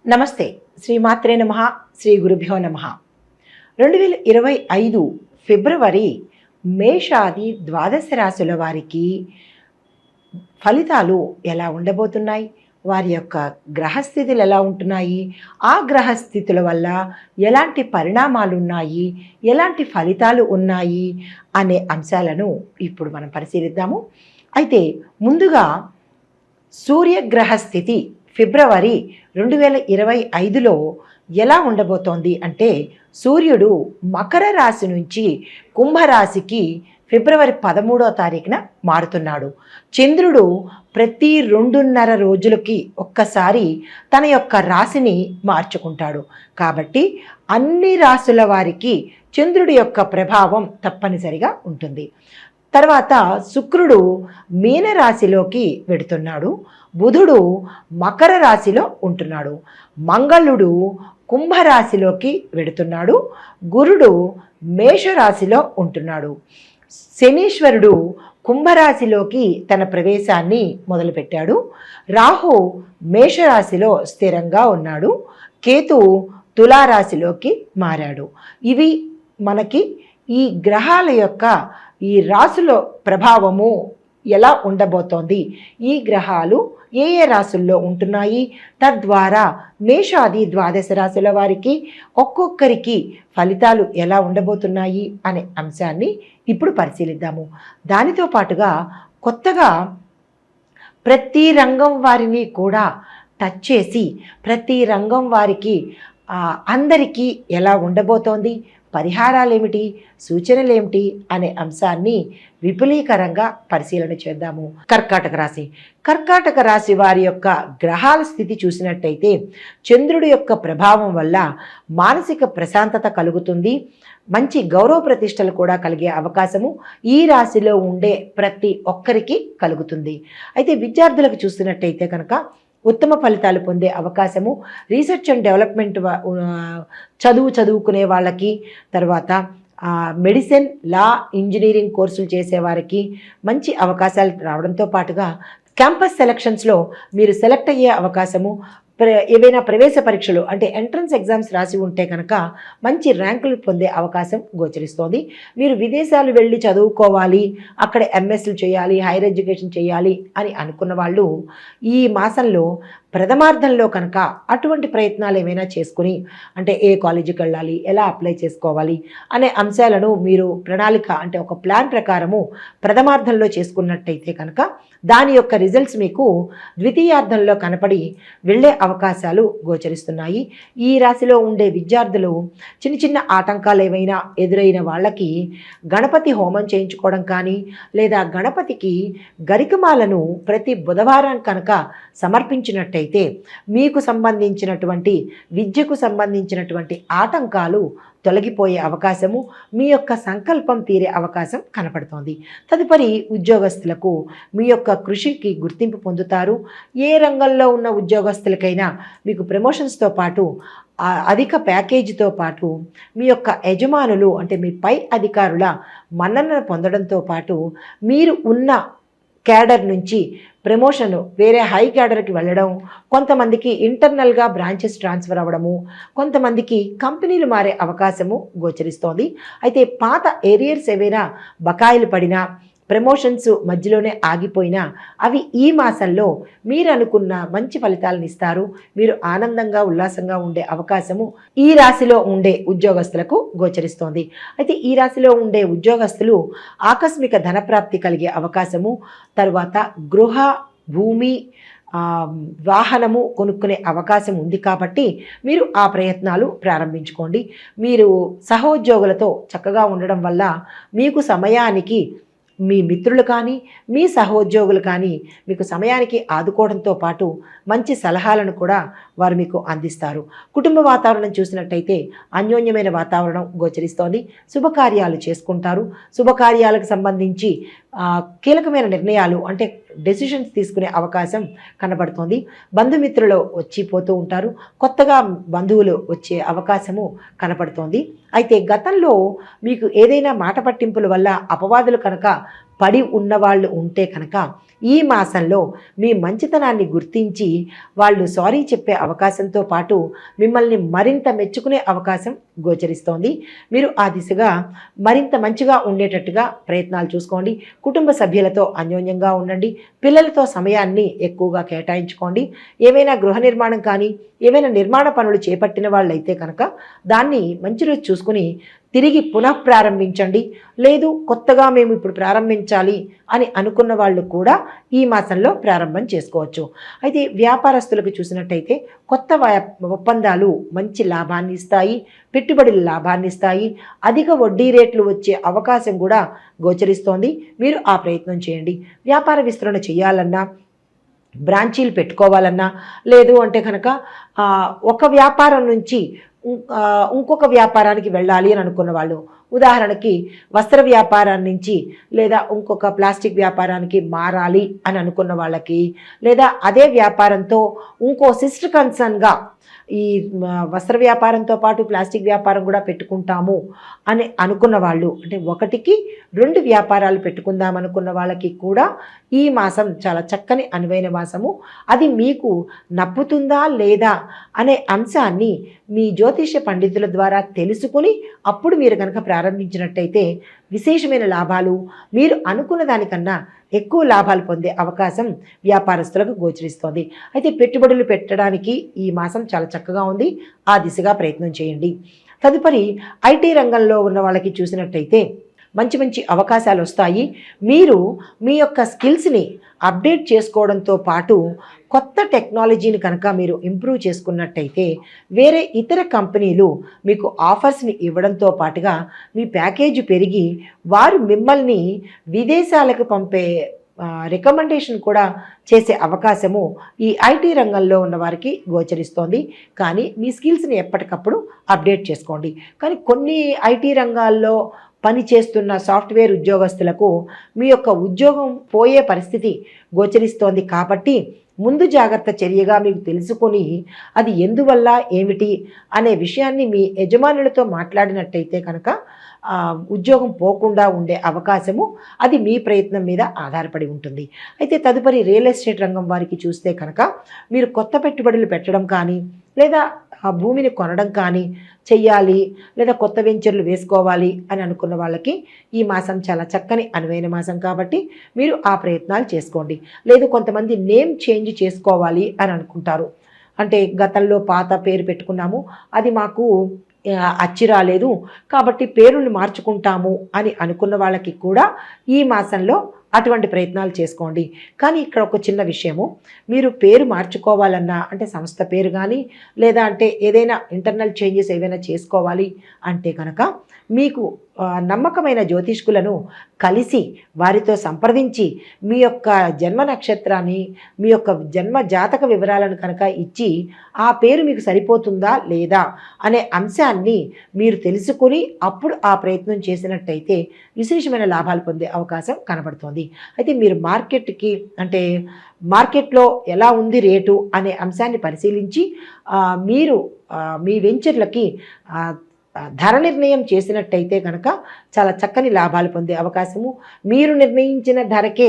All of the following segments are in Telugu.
నమస్తే. శ్రీమాత్రే నమః. శ్రీ గురుభ్యో నమః. 2025 ఫిబ్రవరి మేషాది ద్వాదశ రాశుల వారికి ఫలితాలు ఎలా ఉండబోతున్నాయి, వారి యొక్క గ్రహస్థితులు ఎలా ఉంటున్నాయి, ఆ గ్రహస్థితుల వల్ల ఎలాంటి పరిణామాలు ఉన్నాయి, ఎలాంటి ఫలితాలు ఉన్నాయి అనే అంశాలను ఇప్పుడు మనం పరిశీలిద్దాము. అయితే ముందుగా సూర్యగ్రహ స్థితి ఫిబ్రవరి 2025లో ఎలా ఉండబోతోంది అంటే, సూర్యుడు మకర రాశి నుంచి కుంభరాశికి ఫిబ్రవరి 13వ తారీఖున మారుతున్నాడు. చంద్రుడు ప్రతి 2.5 రోజులకి ఒక్కసారి తన యొక్క రాశిని మార్చుకుంటాడు. కాబట్టి అన్ని రాశుల వారికి చంద్రుడి యొక్క ప్రభావం తప్పనిసరిగా ఉంటుంది. తర్వాత శుక్రుడు మీనరాశిలోకి వెడుతున్నాడు. బుధుడు మకర రాశిలో ఉంటున్నాడు. మంగళుడు కుంభరాశిలోకి వెడుతున్నాడు. గురుడు మేషరాశిలో ఉంటున్నాడు. శనీశ్వరుడు కుంభరాశిలోకి తన ప్రవేశాన్ని మొదలుపెట్టాడు. రాహు మేషరాశిలో స్థిరంగా ఉన్నాడు. కేతు తులారాశిలోకి మారాడు. ఇవి మనకి ఈ గ్రహాల యొక్క ఈ రాశుల ప్రభావము ఎలా ఉండబోతోంది, ఈ గ్రహాలు ఏ ఏ రాశుల్లో ఉంటున్నాయి, తద్వారా మేషాది ద్వాదశ రాశుల వారికి ఒక్కొక్కరికి ఫలితాలు ఎలా ఉండబోతున్నాయి అనే అంశాన్ని ఇప్పుడు పరిశీలిద్దాము. దానితో పాటుగా కొత్తగా ప్రతి రంగం వారిని కూడా టచ్ చేసి ప్రతి రంగం వారికి అందరికీ ఎలా ఉండబోతోంది, పరిహారాలు ఏమిటి, సూచనలు ఏమిటి అనే అంశాన్ని విపులీకరంగా పరిశీలన చేద్దాము. కర్కాటక రాశి వారి యొక్క గ్రహాల స్థితి చూసినట్టయితే, చంద్రుడి యొక్క ప్రభావం వల్ల మానసిక ప్రశాంతత కలుగుతుంది. మంచి గౌరవ ప్రతిష్టలు కూడా కలిగే అవకాశము ఈ రాశిలో ఉండే ప్రతి ఒక్కరికి కలుగుతుంది. అయితే విద్యార్థులకు చూసినట్టయితే కనుక ఉత్తమ ఫలితాలు పొందే అవకాశము, రీసెర్చ్ అండ్ డెవలప్మెంట్ చదువుకునే వాళ్ళకి, తర్వాత మెడిసిన్, లా, ఇంజనీరింగ్ కోర్సులు చేసేవారికి మంచి అవకాశాలు రావడంతో పాటుగా క్యాంపస్ సెలక్షన్స్లో మీరు సెలెక్ట్ అయ్యే అవకాశము, ఏవైనా ప్రవేశ పరీక్షలు అంటే ఎంట్రన్స్ ఎగ్జామ్స్ రాసి ఉంటే కనుక మంచి ర్యాంకులు పొందే అవకాశం గోచరిస్తోంది. మీరు విదేశాలు వెళ్ళి చదువుకోవాలి, అక్కడ ఎంఎస్లు చేయాలి, హైయర్ ఎడ్యుకేషన్ చేయాలి అని అనుకున్న వాళ్ళు ఈ మాసంలో ప్రథమార్థంలో కనుక అటువంటి ప్రయత్నాలు ఏమైనా చేసుకుని, అంటే ఏ కాలేజీకి వెళ్ళాలి, ఎలా అప్లై చేసుకోవాలి అనే అంశాలను మీరు ప్రణాళిక అంటే ఒక ప్లాన్ ప్రకారము ప్రథమార్థంలో చేసుకున్నట్టయితే కనుక దాని యొక్క రిజల్ట్స్ మీకు ద్వితీయార్థంలో కనపడి వెళ్ళే అవకాశాలు గోచరిస్తున్నాయి. ఈ రాశిలో ఉండే విద్యార్థులు చిన్న చిన్న ఆటంకాలు ఏవైనా ఎదురైన వాళ్ళకి గణపతి హోమం చేయించుకోవడం కానీ, లేదా గణపతికి గరికమాలను ప్రతి బుధవారం కనుక సమర్పించినట్టయితే మీకు సంబంధించినటువంటి విద్యకు సంబంధించినటువంటి ఆటంకాలు తొలగిపోయే అవకాశము, మీ యొక్క సంకల్పం తీరే అవకాశం కనపడుతోంది. తదుపరి ఉద్యోగస్తులకు మీ యొక్క కృషికి గుర్తింపు పొందుతారు. ఏ రంగంలో ఉన్న ఉద్యోగస్తులకైనా మీకు ప్రమోషన్స్తో పాటు అధిక ప్యాకేజీతో పాటు మీ యొక్క యజమానులు అంటే మీ పై అధికారుల మన్ననను పొందడంతో పాటు మీరు ఉన్న క్యాడర్ నుంచి ప్రమోషన్ వేరే హై క్యాడర్కి వెళ్ళడం, కొంతమందికి ఇంటర్నల్గా బ్రాంచెస్ ట్రాన్స్ఫర్ అవ్వడము, కొంతమందికి కంపెనీలు మారే అవకాశము గోచరిస్తోంది. అయితే పాత ఏరియర్స్ ఏవైనా బకాయిలు పడినా, ప్రమోషన్స్ మధ్యలోనే ఆగిపోయినా అవి ఈ మాసంలో మీరు అనుకున్న మంచి ఫలితాలను ఇస్తారు. మీరు ఆనందంగా ఉల్లాసంగా ఉండే అవకాశము ఈ రాశిలో ఉండే ఉద్యోగస్తులకు గోచరిస్తోంది. అయితే ఈ రాశిలో ఉండే ఉద్యోగస్తులు ఆకస్మిక ధనప్రాప్తి కలిగే అవకాశము, తర్వాత గృహ, భూమి, వాహనము కొనుక్కునే అవకాశం ఉంది. కాబట్టి మీరు ఆ ప్రయత్నాలు ప్రారంభించుకోండి. మీరు సహోద్యోగులతో చక్కగా ఉండడం వల్ల మీకు సమయానికి మీ మిత్రులు కానీ, మీ సహోద్యోగులు కానీ మీకు సమయానికి ఆదుకోవడంతో పాటు మంచి సలహాలను కూడా వారు మీకు అందిస్తారు. కుటుంబ వాతావరణం చూసినట్టయితే అన్యోన్యమైన వాతావరణం గోచరిస్తోంది. శుభకార్యాలు చేసుకుంటారు. శుభకార్యాలకు సంబంధించి కీలకమైన నిర్ణయాలు అంటే డెసిషన్స్ తీసుకునే అవకాశం కనబడుతోంది. బంధుమిత్రులు వచ్చి పోతూ ఉంటారు. కొత్తగా బంధువులు వచ్చే అవకాశము కనపడుతోంది. అయితే గతంలో మీకు ఏదైనా మాట పట్టింపుల వల్ల అపవాదులు కనుక పడి ఉన్నవాళ్ళు ఉంటే కనుక ఈ మాసంలో మీ మంచితనాన్ని గుర్తించి వాళ్ళు సారీ చెప్పే అవకాశంతో పాటు మిమ్మల్ని మరింత మెచ్చుకునే అవకాశం గోచరిస్తోంది. మీరు ఆ దిశగా మరింత మంచిగా ఉండేటట్టుగా ప్రయత్నాలు చూసుకోండి. కుటుంబ సభ్యులతో అన్యోన్యంగా ఉండండి. పిల్లలతో సమయాన్ని ఎక్కువగా కేటాయించుకోండి. ఏవైనా గృహ నిర్మాణం కానీ ఏవైనా నిర్మాణ పనులు చేపట్టిన వాళ్ళైతే కనుక దాన్ని మంచి రోజు చూసుకుని తిరిగి పునఃప్రారంభించండి. లేదు కొత్తగా మేము ఇప్పుడు ప్రారంభించాలి అని అనుకున్న వాళ్ళు కూడా ఈ మాసంలో ప్రారంభం చేసుకోవచ్చు. అయితే వ్యాపారస్తులకు చూసినట్టయితే కొత్త ఒప్పందాలు మంచి లాభాన్ని ఇస్తాయి, పెట్టుబడులు లాభాన్ని ఇస్తాయి, అధిక వడ్డీ రేట్లు వచ్చే అవకాశం కూడా గోచరిస్తోంది. మీరు ఆ ప్రయత్నం చేయండి. వ్యాపార విస్తరణ చేయాలన్నా, బ్రాంచీలు పెట్టుకోవాలన్నా, లేదు అంటే కనుక ఒక వ్యాపారం నుంచి ఇంకొక వ్యాపారానికి వెళ్ళాలి అని అనుకున్న వాళ్ళు, ఉదాహరణకి వస్త్ర వ్యాపారం నుంచి లేదా ఇంకొక ప్లాస్టిక్ వ్యాపారానికి మారాలి అని అనుకున్న వాళ్ళకి, లేదా అదే వ్యాపారంతో ఇంకో సిస్టర్ కన్సర్న్గా ఈ వస్త్ర వ్యాపారంతో పాటు ప్లాస్టిక్ వ్యాపారం కూడా పెట్టుకుంటాము అని అనుకున్న వాళ్ళు, అంటే ఒకటికి 2 వ్యాపారాలు పెట్టుకుందాం అనుకున్న వాళ్ళకి కూడా ఈ మాసం చాలా చక్కని అనువైన మాసము. అది మీకు నప్పుతుందా లేదా అనే అంశాన్ని మీ జ్యోతిష పండితుల ద్వారా తెలుసుకుని అప్పుడు మీరు కనుక ప్రారంభించినట్టయితే విశేషమైన లాభాలు, మీరు అనుకున్న దానికన్నా ఎక్కువ లాభాలు పొందే అవకాశం వ్యాపారస్తులకు గోచరిస్తోంది. అయితే పెట్టుబడులు పెట్టడానికి ఈ మాసం చాలా చక్కగా ఉంది. ఆ దిశగా ప్రయత్నం చేయండి. తదుపరి ఐటీ రంగంలో ఉన్న వాళ్ళకి చూసినట్టయితే మంచి మంచి అవకాశాలు వస్తాయి. మీరు మీ యొక్క స్కిల్స్ని అప్డేట్ చేసుకోవడంతో పాటు కొత్త టెక్నాలజీని కనుక మీరు ఇంప్రూవ్ చేసుకున్నట్టయితే వేరే ఇతర కంపెనీలు మీకు ఆఫర్స్ని ఇవ్వడంతో పాటుగా మీ ప్యాకేజీ పెరిగి వారు మిమ్మల్ని విదేశాలకు పంపే రికమెండేషన్ కూడా చేసే అవకాశము ఈ ఐటీ రంగంలో ఉన్న వారికి గోచరిస్తోంది. కానీ మీ స్కిల్స్ని ఎప్పటికప్పుడు అప్డేట్ చేసుకోండి. కానీ కొన్ని ఐటీ రంగాల్లో పని చేస్తున్న సాఫ్ట్వేర్ ఉద్యోగస్తులకు మీ యొక్క ఉద్యోగం పోయే పరిస్థితి గోచరిస్తోంది. కాబట్టి ముందు జాగ్రత్త చర్యగా మీకు తెలుసుకొని అది ఎందువల్ల ఏమిటి అనే విషయాన్ని మీ యజమానులతో మాట్లాడినట్టయితే కనుక ఉద్యోగం పోకుండా ఉండే అవకాశము అది మీ ప్రయత్నం మీద ఆధారపడి ఉంటుంది. అయితే తదుపరి రియల్ ఎస్టేట్ రంగం వారికి చూస్తే కనుక మీరు కొత్త పెట్టుబడులు పెట్టడం కానీ లేదా ఆ భూమిని కొనడం కానీ చెయ్యాలి, లేదా కొత్త వెంచర్లు వేసుకోవాలి అని అనుకున్న వాళ్ళకి ఈ మాసం చాలా చక్కని అనువైన మాసం. కాబట్టి మీరు ఆ ప్రయత్నాలు చేసుకోండి. లేదు కొంతమంది నేమ్ చేంజ్ చేసుకోవాలి అని అనుకుంటారు. అంటే గతంలో పాత పేరు పెట్టుకున్నాము, అది మాకు అచ్చి రాలేదు కాబట్టి పేరుని మార్చుకుంటాము అని అనుకున్న వాళ్ళకి కూడా ఈ మాసంలో అటువంటి ప్రయత్నాలు చేసుకోండి. కానీ ఇక్కడ ఒక చిన్న విషయము, మీరు పేరు మార్చుకోవాలన్నా అంటే సంస్థ పేరు కానీ లేదా అంటే ఏదైనా ఇంటర్నల్ చేంజెస్ ఏవైనా చేసుకోవాలి అంటే కనుక మీకు నమ్మకమైన జ్యోతిష్కులను కలిసి వారితో సంప్రదించి మీ యొక్క జన్మ నక్షత్రాన్ని మీ యొక్క జన్మ జాతక వివరాలను కనుక ఇచ్చి ఆ పేరు మీకు సరిపోతుందా లేదా అనే అంశాన్ని మీరు తెలుసుకుని అప్పుడు ఆ ప్రయత్నం చేసినట్టయితే విశేషమైన లాభాలు పొందే అవకాశం కనబడుతోంది. అయితే మీరు మార్కెట్కి అంటే మార్కెట్లో ఎలా ఉంది రేటు అనే అంశాన్ని పరిశీలించి మీరు మీ వెంచర్లకి ధర నిర్ణయం చేసినట్టయితే కనుక చాలా చక్కని లాభాలు పొందే అవకాశము, మీరు నిర్ణయించిన ధరకే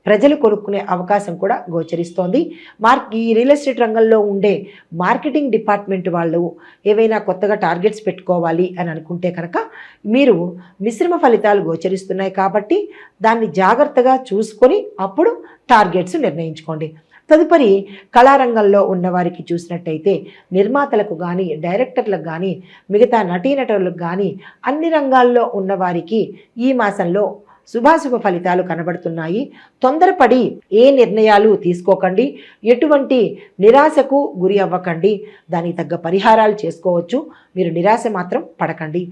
ప్రజలు కొనుక్కునే అవకాశం కూడా గోచరిస్తోంది. ఈ రియల్ ఎస్టేట్ రంగంలో ఉండే మార్కెటింగ్ డిపార్ట్మెంట్ వాళ్ళు ఏవైనా కొత్తగా టార్గెట్స్ పెట్టుకోవాలి అని అనుకుంటే కనుక మీరు మిశ్రమ ఫలితాలు గోచరిస్తున్నాయి. కాబట్టి దాన్ని జాగ్రత్తగా చూసుకొని అప్పుడు టార్గెట్స్ నిర్ణయించుకోండి. తదుపరి కళారంగంలో ఉన్నవారికి చూసినట్టయితే నిర్మాతలకు కానీ డైరెక్టర్లకు కానీ మిగతా నటీనటులకు కానీ అన్ని రంగాల్లో ఉన్నవారికి ఈ మాసంలో శుభాశుభ ఫలితాలు కనబడుతున్నాయి. తొందరపడి ఏ నిర్ణయాలు తీసుకోకండి, ఎటువంటి నిరాశకు గురి అవ్వకండి, దానికి తగ్గ పరిహారాలు చేసుకోవచ్చు. మీరు నిరాశ మాత్రం పడకండి.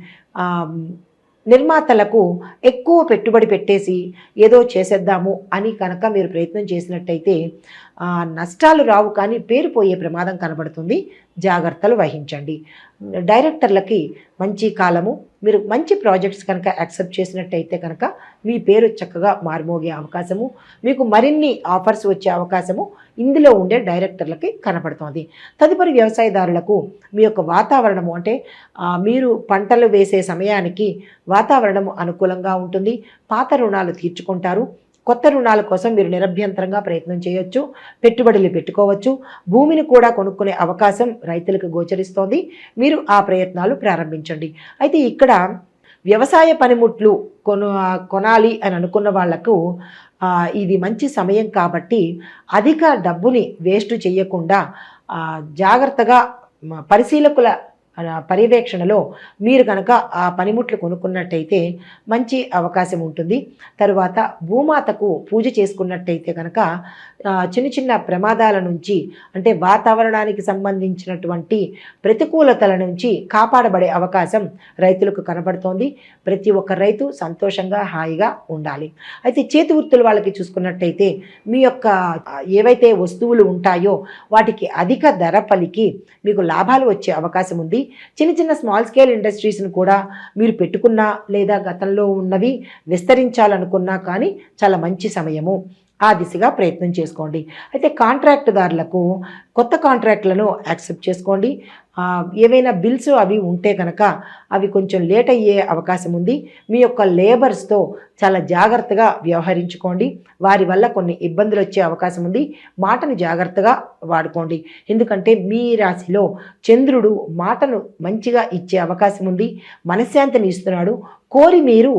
నిర్మాతలకు ఎక్కువ పెట్టుబడి పెట్టేసి ఏదో చేసేద్దాము అని కనుక మీరు ప్రయత్నం చేసినట్టయితే నష్టాలు రావు కానీ పేరు పోయే ప్రమాదం కనబడుతుంది. జాగ్రత్తలు వహించండి. డైరెక్టర్లకి మంచి కాలము. మీరు మంచి ప్రాజెక్ట్స్ కనుక యాక్సెప్ట్ చేసినట్టయితే కనుక మీ పేరు చక్కగా మారుమోగే అవకాశము, మీకు మరిన్ని ఆఫర్స్ వచ్చే అవకాశము ఇందులో ఉండే డైరెక్టర్లకి కనపడుతోంది. తదుపరి వ్యవసాయదారులకు మీ యొక్క వాతావరణము అంటే మీరు పంటలు వేసే సమయానికి వాతావరణము అనుకూలంగా ఉంటుంది. పాత రుణాలు తీర్చుకుంటారు. కొత్త రుణాల కోసం మీరు నిరభ్యంతరంగా ప్రయత్నం చేయొచ్చు. పెట్టుబడులు పెట్టుకోవచ్చు. భూమిని కూడా కొనుక్కునే అవకాశం రైతులకు గోచరిస్తోంది. మీరు ఆ ప్రయత్నాలు ప్రారంభించండి. అయితే ఇక్కడ వ్యవసాయ పనిముట్లు కొనాలి అని అనుకున్న వాళ్లకు ఇది మంచి సమయం కాబట్టి అధిక డబ్బుని వేస్ట్ చేయకుండా జాగ్రత్తగా పరిశీలకుల పర్యవేక్షణలో మీరు కనుక ఆ పనిముట్లు కొనుక్కున్నట్టయితే మంచి అవకాశం ఉంటుంది. తరువాత భూమాతకు పూజ చేసుకున్నట్టయితే కనుక చిన్న చిన్న ప్రమాదాల నుంచి అంటే వాతావరణానికి సంబంధించినటువంటి ప్రతికూలతల నుంచి కాపాడబడే అవకాశం రైతులకు కనబడుతోంది. ప్రతి ఒక్క రైతు సంతోషంగా హాయిగా ఉండాలి. అయితే చేతి వృత్తుల వాళ్ళకి చూసుకున్నట్టయితే మీ యొక్క ఏవైతే వస్తువులు ఉంటాయో వాటికి అధిక ధర పలికి మీకు లాభాలు వచ్చే అవకాశం ఉంది. చిన్న చిన్న స్మాల్ స్కేల్ ఇండస్ట్రీస్ని కూడా మీరు పెట్టుకున్నా లేదా గతంలో ఉన్నవి విస్తరించాలనుకున్నా కానీ చాలా మంచి సమయము. ఆ దిశగా ప్రయత్నం చేసుకోండి. అయితే కాంట్రాక్టుదారులకు కొత్త కాంట్రాక్ట్లను యాక్సెప్ట్ చేసుకోండి. ఏవైనా బిల్స్ అవి ఉంటే కనుక అవి కొంచెం లేట్ అయ్యే అవకాశం ఉంది. మీ యొక్క లేబర్స్తో చాలా జాగ్రత్తగా వ్యవహరించుకోండి. వారి వల్ల కొన్ని ఇబ్బందులు వచ్చే అవకాశం ఉంది. మాటను జాగ్రత్తగా వాడుకోండి. ఎందుకంటే మీ రాశిలో చంద్రుడు మాటను మంచిగా ఇచ్చే అవకాశం ఉంది. మనశ్శాంతిని ఇస్తున్నాడు. కోరి మీరు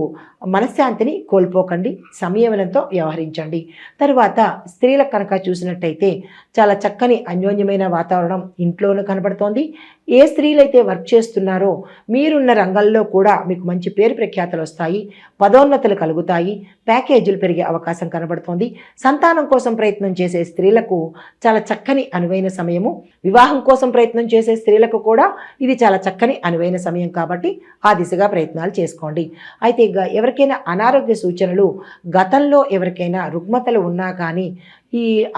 మనశ్శాంతిని కోల్పోకండి. సంయమనంతో వ్యవహరించండి. తరువాత స్త్రీలకు కనుక చూసినట్టయితే చాలా చక్కని అన్యోన్యమైన వాతావరణం ఇంట్లోనూ కనబడుతోంది. ఏ స్త్రీలైతే వర్క్ చేస్తున్నారో మీరున్న రంగంలో కూడా మీకు మంచి పేరు ప్రఖ్యాతలు వస్తాయి. పదోన్నతులు కలుగుతాయి. ప్యాకేజీలు పెరిగే అవకాశం కనబడుతోంది. సంతానం కోసం ప్రయత్నం చేసే స్త్రీలకు చాలా చక్కని అనువైన సమయము. వివాహం కోసం ప్రయత్నం చేసే స్త్రీలకు కూడా ఇది చాలా చక్కని అనువైన సమయం కాబట్టి ఆ దిశగా ప్రయత్నాలు చేసుకోండి. అయితే ఎవరికైనా అనారోగ్య సూచనలు గతంలో ఎవరికైనా రుగ్మతలు ఉన్నా కానీ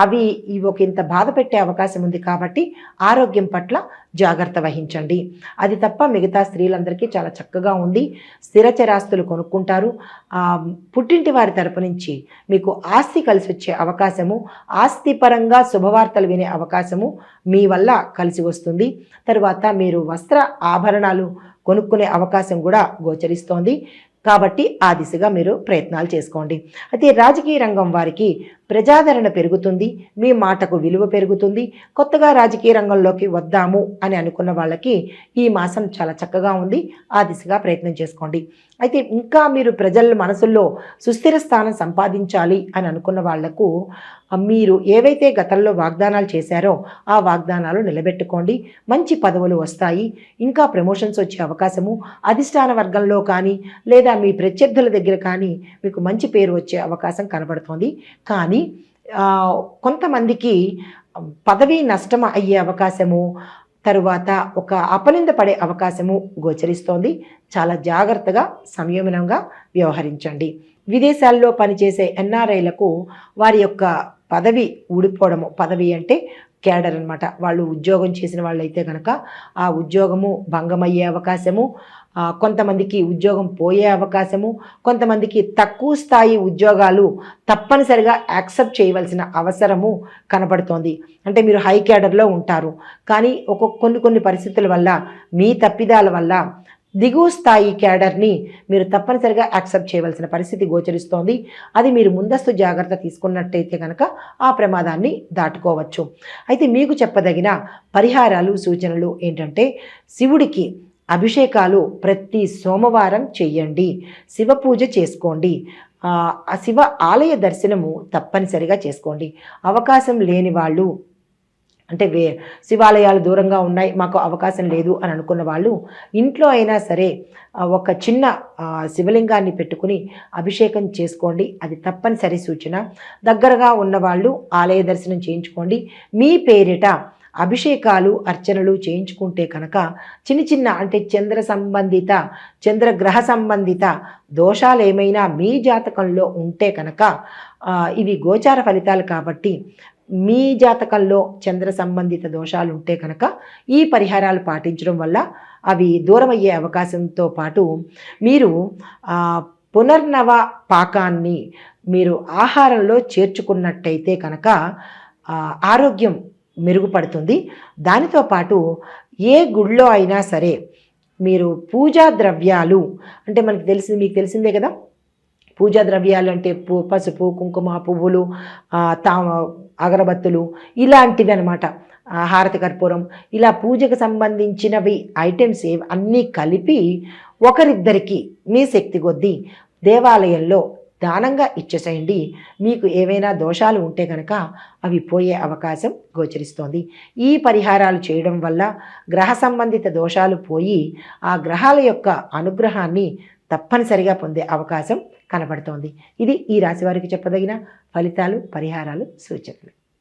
అవి ఒక ఇంత బాధ పెట్టే అవకాశం ఉంది కాబట్టి ఆరోగ్యం పట్ల జాగ్రత్త వహించండి. అది తప్ప మిగతా స్త్రీలందరికీ చాలా చక్కగా ఉంది. స్థిరచరాస్తులు కొనుక్కుంటారు. పుట్టింటి వారి తరపు నుంచి మీకు ఆస్తి కలిసి వచ్చే అవకాశము, ఆస్తిపరంగా శుభవార్తలు వినే అవకాశము మీ వల్ల కలిసి వస్తుంది. తరువాత మీరు వస్త్ర ఆభరణాలు కొనుక్కునే అవకాశం కూడా గోచరిస్తోంది. కాబట్టి ఆ దిశగా మీరు ప్రయత్నాలు చేసుకోండి. అయితే రాజకీయ రంగం వారికి ప్రజాదరణ పెరుగుతుంది. మీ మాటకు విలువ పెరుగుతుంది. కొత్తగా రాజకీయ రంగంలోకి వద్దాము అని అనుకున్న వాళ్ళకి ఈ మాసం చాలా చక్కగా ఉంది. ఆ దిశగా ప్రయత్నం చేసుకోండి. అయితే ఇంకా మీరు ప్రజల మనసుల్లో సుస్థిర స్థానం సంపాదించాలి అని అనుకున్న వాళ్లకు మీరు ఏవైతే గతంలో వాగ్దానాలు చేశారో ఆ వాగ్దానాలు నిలబెట్టుకోండి. మంచి పదవులు వస్తాయి. ఇంకా ప్రమోషన్స్ వచ్చే అవకాశము, అధిష్టాన వర్గంలో కానీ లేదా మీ ప్రత్యర్థుల దగ్గర కానీ మీకు మంచి పేరు వచ్చే అవకాశం కనబడుతోంది. కానీ కొంతమందికి పదవి నష్టం అయ్యే అవకాశము, తరువాత ఒక అపనింద పడే అవకాశము గోచరిస్తోంది. చాలా జాగ్రత్తగా సంయమనంగా వ్యవహరించండి. విదేశాల్లో పనిచేసే ఎన్ఆర్ఐలకు వారి యొక్క పదవి ఊడిపోవడము, పదవి అంటే క్యాడర్ అనమాట, వాళ్ళు ఉద్యోగం చేసిన వాళ్ళైతే కనుక ఆ ఉద్యోగము భంగమయ్యే అవకాశము, కొంతమందికి ఉద్యోగం పోయే అవకాశము, కొంతమందికి తక్కువ స్థాయి ఉద్యోగాలు తప్పనిసరిగా యాక్సెప్ట్ చేయవలసిన అవసరము కనపడుతోంది. అంటే మీరు హై క్యాడర్లో ఉంటారు కానీ కొన్ని పరిస్థితుల వల్ల మీ తప్పిదాల వల్ల దిగువ స్థాయి క్యాడర్ని మీరు తప్పనిసరిగా యాక్సెప్ట్ చేయవలసిన పరిస్థితి గోచరిస్తోంది. అది మీరు ముందస్తు జాగ్రత్త తీసుకున్నట్టయితే కనుక ఆ ప్రమాదాన్ని దాటుకోవచ్చు. అయితే మీకు చెప్పదగిన పరిహారాలు సూచనలు ఏంటంటే శివుడికి అభిషేకాలు ప్రతి సోమవారం చెయ్యండి. శివ పూజ చేసుకోండి. ఆ శివ ఆలయ దర్శనము తప్పనిసరిగా చేసుకోండి. అవకాశం లేని వాళ్ళు అంటే శివాలయాలు దూరంగా ఉన్నాయి, మాకు అవకాశం లేదు అని అనుకున్న వాళ్ళు ఇంట్లో అయినా సరే ఒక చిన్న శివలింగాన్ని పెట్టుకుని అభిషేకం చేసుకోండి. అది తప్పనిసరి సూచన. దగ్గరగా ఉన్నవాళ్ళు ఆలయ దర్శనం చేయించుకోండి. మీ పేరిట అభిషేకాలు అర్చనలు చేయించుకుంటే కనుక చిన్న చిన్న అంటే చంద్రగ్రహ సంబంధిత దోషాలు ఏమైనా మీ జాతకంలో ఉంటే కనుక ఇవి గోచార ఫలితాలు కాబట్టి మీ జాతకంలో చంద్ర సంబంధిత దోషాలు ఉంటే కనుక ఈ పరిహారాలు పాటించడం వల్ల అవి దూరం అయ్యే అవకాశంతో పాటు మీరు పునర్నవ పాకాన్ని మీరు ఆహారంలో చేర్చుకున్నట్టయితే కనుక ఆరోగ్యం మెరుగుపడుతుంది. దానితో పాటు ఏ గుళ్ళో అయినా సరే మీరు పూజా ద్రవ్యాలు అంటే మీకు తెలిసిందే కదా, పూజా ద్రవ్యాలు అంటే పసుపు, కుంకుమ, పువ్వులు, అగరబత్తులు ఇలాంటివి అనమాట. హారతి కర్పూరం ఇలా పూజకు సంబంధించినవి ఐటమ్స్ అన్నీ కలిపి ఒకరిద్దరికి మీ శక్తి కొద్దీ దేవాలయంలో దానంగా ఇచ్చేసేయండి. మీకు ఏవైనా దోషాలు ఉంటే కనుక అవి పోయే అవకాశం గోచరిస్తోంది. ఈ పరిహారాలు చేయడం వల్ల గ్రహ సంబంధిత దోషాలు పోయి ఆ గ్రహాల యొక్క అనుగ్రహాన్ని తప్పనిసరిగా పొందే అవకాశం కనబడుతోంది. ఇది ఈ రాశి వారికి చెప్పదగిన ఫలితాలు, పరిహారాలు, సూచనలు.